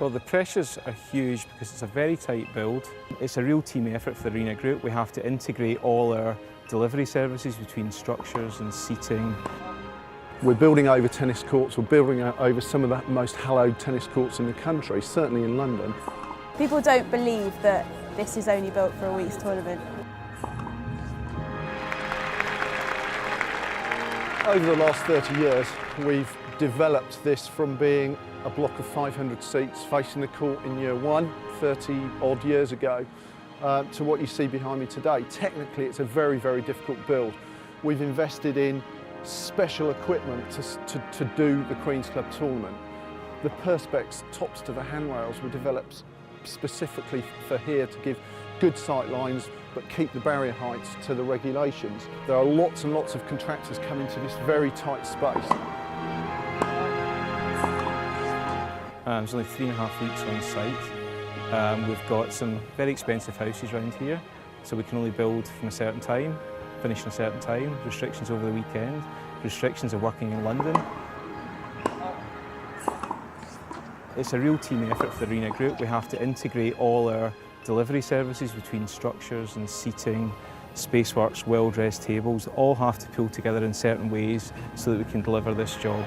Well, the pressures are huge because it's a very tight build. It's a real team effort for the Arena Group. We have to integrate all our delivery services between structures and seating. We're building over tennis courts, we're building over some of the most hallowed tennis courts in the country, certainly in London. People don't believe that this is only built for a week's tournament. Over the last 30 years, we've developed this from being a block of 500 seats facing the court in year one, 30 odd years ago, to what you see behind me today. Technically, it's a very, very difficult build. We've invested in special equipment to do the Queen's Club tournament. The perspex tops to the handrails were developed specifically for here to give good sight lines but keep the barrier heights to the regulations. There are lots and lots of contractors coming to this very tight space. There's only 3.5 weeks on site. We've got some very expensive houses around here, so we can only build from a certain time, finish in a certain time, restrictions over the weekend, restrictions of working in London. It's a real team effort for the Arena Group. We have to integrate all our delivery services between structures and seating, spaceworks, well-dressed tables, all have to pull together in certain ways so that we can deliver this job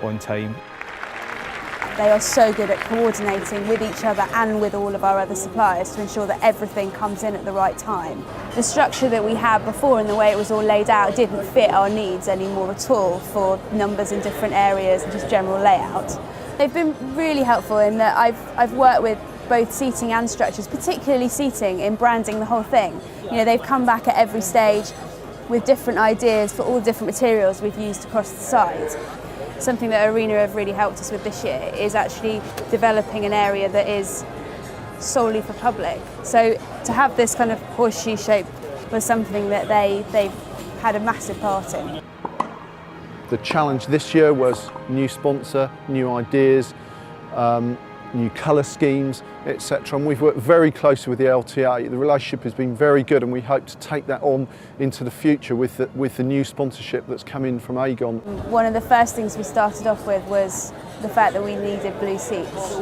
on time. They are so good at coordinating with each other and with all of our other suppliers to ensure that everything comes in at the right time. The structure that we had before and the way it was all laid out didn't fit our needs anymore at all for numbers in different areas and just general layout. They've been really helpful in that I've worked with both seating and structures, particularly seating, in branding the whole thing. You know, they've come back at every stage with different ideas for all the different materials we've used across the site. Something that Arena have really helped us with this year is actually developing an area that is solely for public. So to have this kind of horseshoe shape was something that they've had a massive part in. The challenge this year was new sponsor, new ideas, new colour schemes, etc. And we've worked very closely with the LTA. The relationship has been very good and we hope to take that on into the future with the new sponsorship that's come in from Aegon. One of the first things we started off with was the fact that we needed blue seats.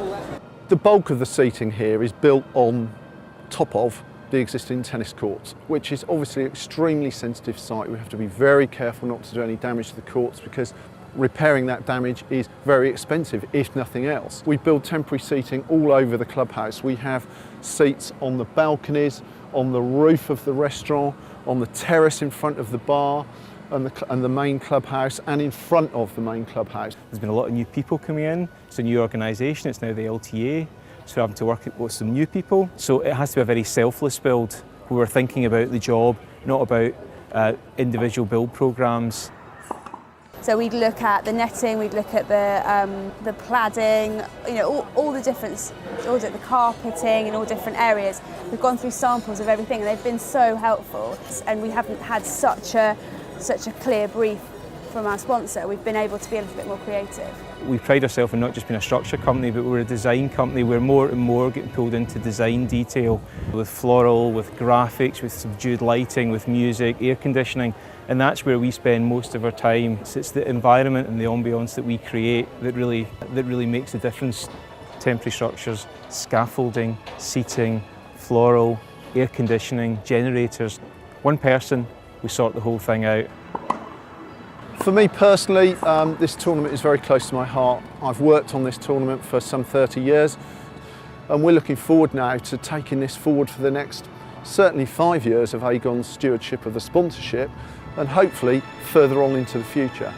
The bulk of the seating here is built on top of the existing tennis courts, which is obviously an extremely sensitive site. We have to be very careful not to do any damage to the courts because repairing that damage is very expensive, if nothing else. We build temporary seating all over the clubhouse. We have seats on the balconies, on the roof of the restaurant, on the terrace in front of the bar and the main clubhouse and in front of the main clubhouse. There's been a lot of new people coming in. It's a new organisation, it's now the LTA. So we're having to work with some new people. So it has to be a very selfless build. We were thinking about the job, not about individual build programmes. So we'd look at the netting, we'd look at the cladding, you know, all the different, the carpeting in all different areas. We've gone through samples of everything and they've been so helpful. And we haven't had such a clear brief from our sponsor. We've been able to be a little bit more creative. We pride ourselves in not just being a structure company, but we're a design company. We're more and more getting pulled into design detail with floral, with graphics, with subdued lighting, with music, air conditioning. And that's where we spend most of our time. It's the environment and the ambience that we create that really makes a difference. Temporary structures, scaffolding, seating, floral, air conditioning, generators. One person, we sort the whole thing out. For me personally, this tournament is very close to my heart. I've worked on this tournament for some 30 years and we're looking forward now to taking this forward for the next certainly 5 years of Aegon's stewardship of the sponsorship and hopefully further on into the future.